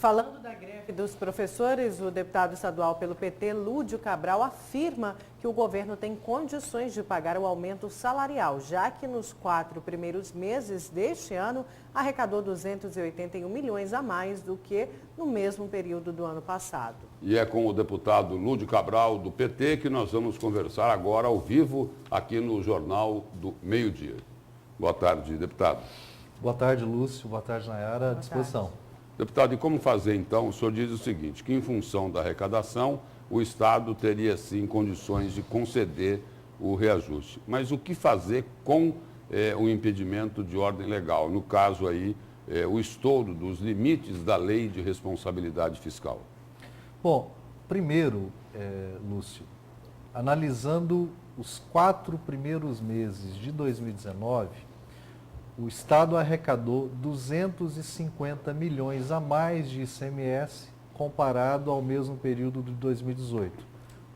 Falando da greve dos professores, o deputado estadual pelo PT, Lúdio Cabral, afirma que o governo tem condições de pagar o aumento salarial, já que nos 4 primeiros meses deste ano arrecadou 281 milhões a mais do que no mesmo período do ano passado. E é com o deputado Lúdio Cabral, do PT, que nós vamos conversar agora ao vivo aqui no Jornal do Meio-Dia. Boa tarde, deputado. Boa tarde, Lúcio. Boa tarde, Nayara. À disposição. Deputado, e como fazer então? O senhor diz o seguinte, que em função da arrecadação, o Estado teria sim condições de conceder o reajuste. Mas o que fazer com o impedimento de ordem legal? No caso aí, o estouro dos limites da lei de responsabilidade fiscal. Bom, primeiro, Lúcio, analisando os 4 primeiros meses de 2019, o Estado arrecadou 250 milhões a mais de ICMS comparado ao mesmo período de 2018.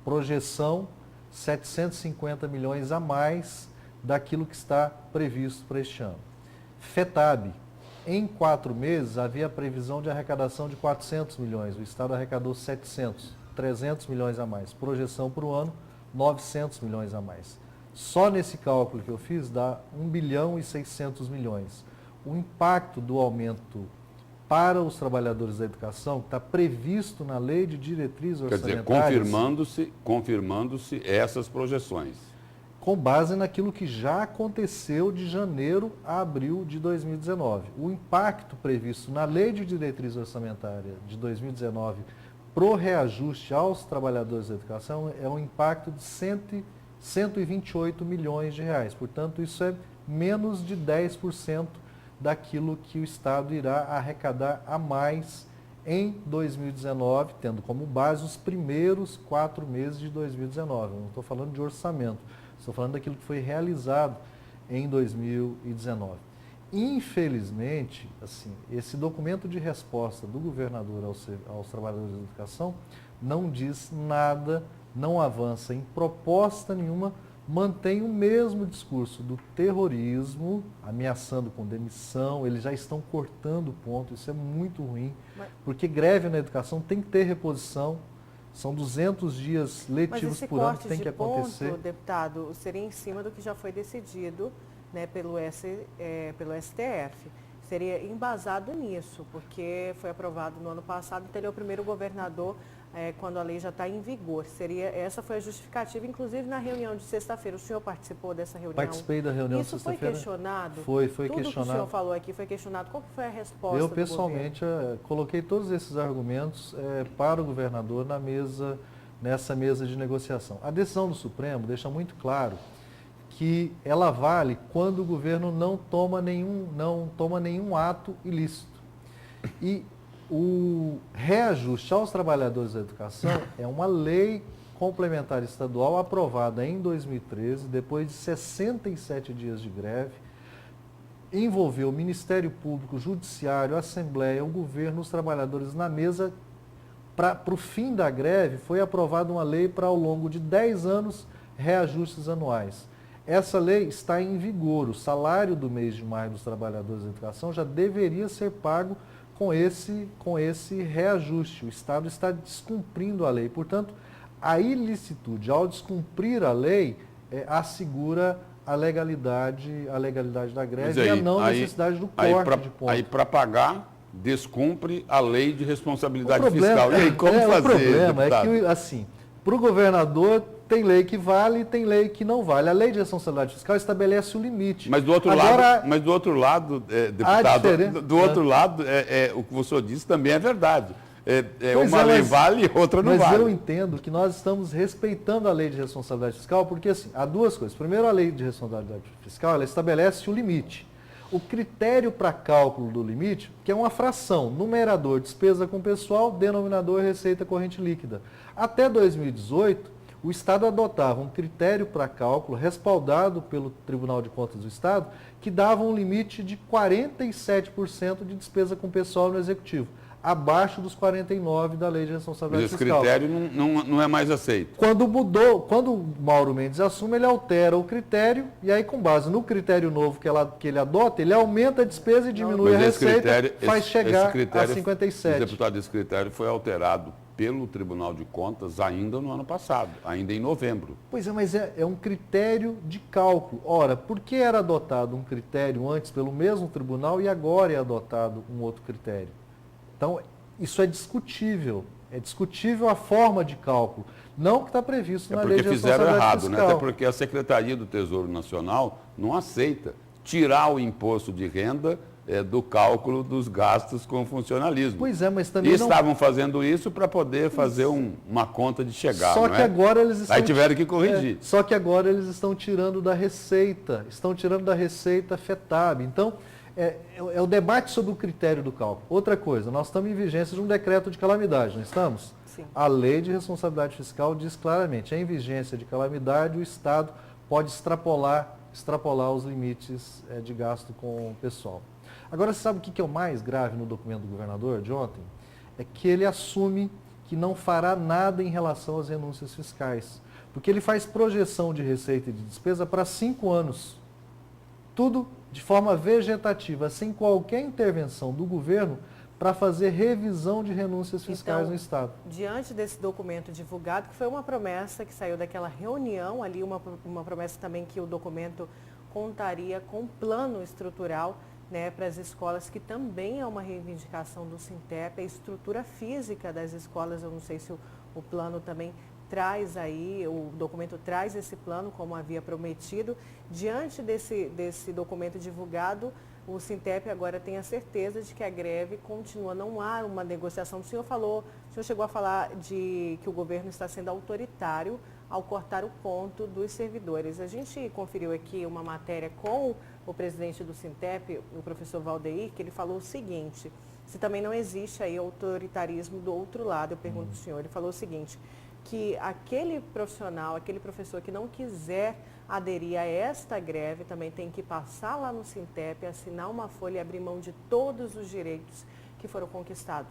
Projeção, 750 milhões a mais daquilo que está previsto para este ano. FETAB, em 4 meses havia previsão de arrecadação de 400 milhões, o Estado arrecadou 700, 300 milhões a mais. Projeção para o ano, 900 milhões a mais. Só nesse cálculo que eu fiz dá 1 bilhão e 600 milhões. O impacto do aumento para os trabalhadores da educação, que está previsto na lei de diretrizes orçamentárias... Quer dizer, confirmando-se essas projeções. Com base naquilo que já aconteceu de janeiro a abril de 2019. O impacto previsto na lei de diretrizes orçamentárias de 2019 para o reajuste aos trabalhadores da educação é um impacto de 128 milhões de reais. Portanto, isso é menos de 10% daquilo que o Estado irá arrecadar a mais em 2019, tendo como base os primeiros 4 meses de 2019. Eu não estou falando de orçamento, estou falando daquilo que foi realizado em 2019. Infelizmente, assim, esse documento de resposta do governador aos trabalhadores da educação não diz nada, não avança em proposta nenhuma, mantém o mesmo discurso do terrorismo, ameaçando com demissão. Eles já estão cortando o ponto, isso é muito ruim, porque greve na educação tem que ter reposição, são 200 dias letivos por ano que tem que acontecer. Mas esse corte de ponto, deputado, seria em cima do que já foi decidido, né, pelo STF. Seria embasado nisso, porque foi aprovado no ano passado, então ele é o primeiro governador quando a lei já está em vigor. Essa foi a justificativa, inclusive na reunião de sexta-feira. O senhor participou dessa reunião? Participei da reunião de sexta-feira. Isso foi questionado? Foi questionado. Tudo que o senhor falou aqui foi questionado. Qual foi a resposta Eu, pessoalmente, coloquei todos esses argumentos para o governador nessa mesa de negociação. A decisão do Supremo deixa muito claro que ela vale quando o governo não toma nenhum ato ilícito. E o reajuste aos trabalhadores da educação é uma lei complementar estadual aprovada em 2013, depois de 67 dias de greve, envolveu o Ministério Público, o Judiciário, a Assembleia, o governo, os trabalhadores na mesa. Para o fim da greve, foi aprovada uma lei para, ao longo de 10 anos, reajustes anuais. Essa lei está em vigor. O salário do mês de maio dos trabalhadores da educação já deveria ser pago com esse reajuste. O Estado está descumprindo a lei. Portanto, a ilicitude, ao descumprir a lei, assegura a legalidade da greve e a não necessidade do corte de ponto. Aí, para pagar, descumpre a lei de responsabilidade fiscal. E aí, como fazer, o problema deputado? É que, assim, para o governador, tem lei que vale e tem lei que não vale. A lei de responsabilidade fiscal estabelece o limite. Mas do outro lado, deputado, outro lado, o que o senhor disse também é verdade. Uma lei vale e outra não vale. Mas eu entendo que nós estamos respeitando a lei de responsabilidade fiscal, porque assim, há duas coisas. Primeiro, a lei de responsabilidade fiscal, ela estabelece o limite. O critério para cálculo do limite, que é uma fração, numerador, despesa com pessoal, denominador, receita corrente líquida. Até 2018, o Estado adotava um critério para cálculo respaldado pelo Tribunal de Contas do Estado, que dava um limite de 47% de despesa com pessoal no Executivo. abaixo dos 49 da Lei de Responsabilidade Mas esse Fiscal. critério não é mais aceito. Quando o Mauro Mendes assume, ele altera o critério e aí, com base no critério novo que ele adota, ele aumenta a despesa e diminui a receita, faz chegar a 57. Deputado, esse critério foi alterado pelo Tribunal de Contas ainda no ano passado, ainda em novembro. Pois é, mas é um critério de cálculo. Ora, por que era adotado um critério antes pelo mesmo tribunal e agora é adotado um outro critério? Então, isso é discutível. É discutível a forma de cálculo, não o que está previsto na Lei de Responsabilidade Fiscal. Porque fizeram errado, né? Até porque a Secretaria do Tesouro Nacional não aceita tirar o imposto de renda do cálculo dos gastos com funcionalismo. Pois é, mas também estavam fazendo isso para poder fazer uma conta de chegar, só não que é? Agora eles estão... Aí tiveram que corrigir. Só que agora eles estão tirando da receita, FETAB. Então, é o debate sobre o critério do cálculo. Outra coisa, nós estamos em vigência de um decreto de calamidade, não estamos? Sim. A Lei de Responsabilidade Fiscal diz claramente, em vigência de calamidade, o Estado pode extrapolar os limites de gasto com o pessoal. Agora, você sabe o que é o mais grave no documento do governador de ontem? É que ele assume que não fará nada em relação às renúncias fiscais. Porque ele faz projeção de receita e de despesa para 5 anos. Tudo de forma vegetativa, sem qualquer intervenção do governo para fazer revisão de renúncias fiscais no Estado. Diante desse documento divulgado, que foi uma promessa que saiu daquela reunião ali, uma promessa também que o documento contaria com um plano estrutural, né, para as escolas, que também é uma reivindicação do Sintep, a estrutura física das escolas. Eu não sei se o plano também traz aí, o documento traz esse plano, como havia prometido. Diante desse documento divulgado, o Sintep agora tem a certeza de que a greve continua, não há uma negociação. O senhor chegou a falar de que o governo está sendo autoritário ao cortar o ponto dos servidores. A gente conferiu aqui uma matéria com o presidente do Sintep, o professor Valdeir, que ele falou o seguinte: se também não existe aí autoritarismo do outro lado, eu pergunto ao senhor, ele falou o seguinte, que aquele profissional, aquele professor que não quiser aderir a esta greve também tem que passar lá no Sintep, assinar uma folha e abrir mão de todos os direitos que foram conquistados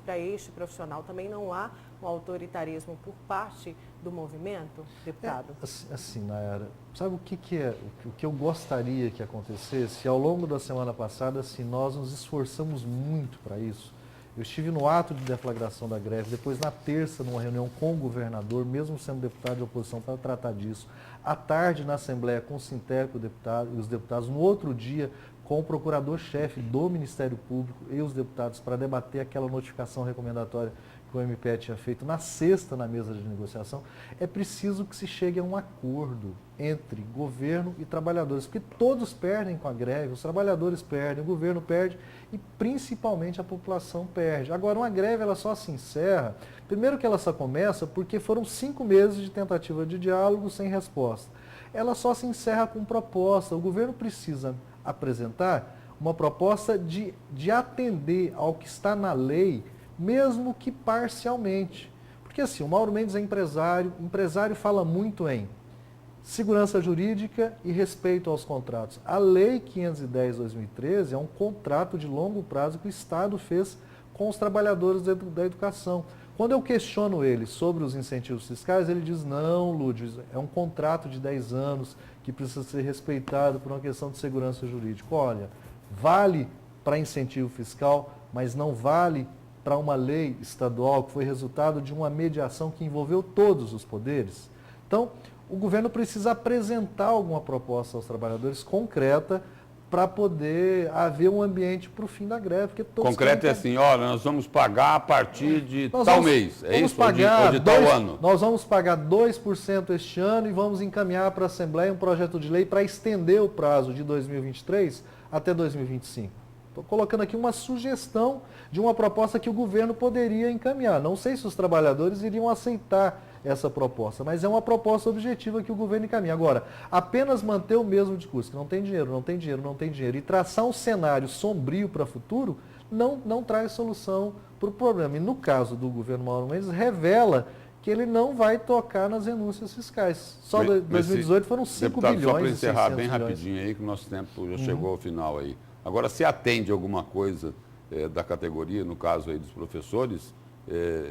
para este profissional. Também não há um autoritarismo por parte do movimento, deputado? Assim, Nayara, sabe o que eu gostaria que acontecesse? Ao longo da semana passada, assim, nós nos esforçamos muito para isso. Eu estive no ato de deflagração da greve, depois na terça, numa reunião com o governador, mesmo sendo deputado de oposição, para tratar disso. À tarde, na Assembleia, com o Sintep e os deputados. No outro dia, com o procurador-chefe do Ministério Público e os deputados, para debater aquela notificação recomendatória que o MPE tinha feito na sexta, na mesa de negociação. É preciso que se chegue a um acordo entre governo e trabalhadores, porque todos perdem com a greve, os trabalhadores perdem, o governo perde e principalmente a população perde. Agora, uma greve ela só se encerra, primeiro que ela só começa porque foram 5 meses de tentativa de diálogo sem resposta. Ela só se encerra com proposta, o governo precisa apresentar uma proposta de atender ao que está na lei, mesmo que parcialmente. Porque assim, o Mauro Mendes é empresário fala muito em segurança jurídica e respeito aos contratos. A Lei 510/2013 é um contrato de longo prazo que o Estado fez com os trabalhadores da educação. Quando eu questiono ele sobre os incentivos fiscais, ele diz, não, Lúdio, é um contrato de 10 anos que precisa ser respeitado por uma questão de segurança jurídica. Olha, vale para incentivo fiscal, mas não vale para uma lei estadual que foi resultado de uma mediação que envolveu todos os poderes. Então, o governo precisa apresentar alguma proposta aos trabalhadores concreta para poder haver um ambiente para o fim da greve. Porque todos concreto é assim, olha, nós vamos pagar a partir de tal mês, é isso? Ou de tal ano? Nós vamos pagar 2% este ano e vamos encaminhar para a Assembleia um projeto de lei para estender o prazo de 2023 até 2025. Estou colocando aqui uma sugestão de uma proposta que o governo poderia encaminhar. Não sei se os trabalhadores iriam aceitar essa proposta, mas é uma proposta objetiva que o governo encaminha. Agora, apenas manter o mesmo discurso, que não tem dinheiro, não tem dinheiro, não tem dinheiro, e traçar um cenário sombrio para o futuro, não traz solução para o problema. E no caso do governo Mauro Mendes, revela que ele não vai tocar nas renúncias fiscais. Só em 2018 foram 5 bilhões. Só para encerrar bem milhões. Rapidinho aí, que o nosso tempo já chegou ao final aí. Agora, se atende alguma coisa da categoria, no caso aí dos professores,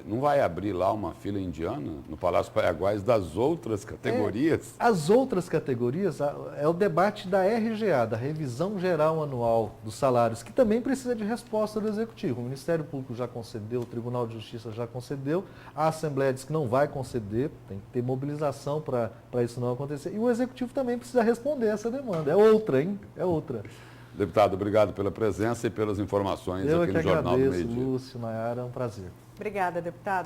não vai abrir lá uma fila indiana no Palácio Paiaguás das outras categorias? As outras categorias é o debate da RGA, da Revisão Geral Anual dos Salários, que também precisa de resposta do Executivo. O Ministério Público já concedeu, o Tribunal de Justiça já concedeu, a Assembleia diz que não vai conceder, tem que ter mobilização para isso não acontecer. E o Executivo também precisa responder essa demanda. É outra, hein? É outra. Deputado, obrigado pela presença e pelas informações Eu aqui que no Jornal do agradeço, Meio-Dia. Lúcio, Nayara, é um prazer. Obrigada, deputado.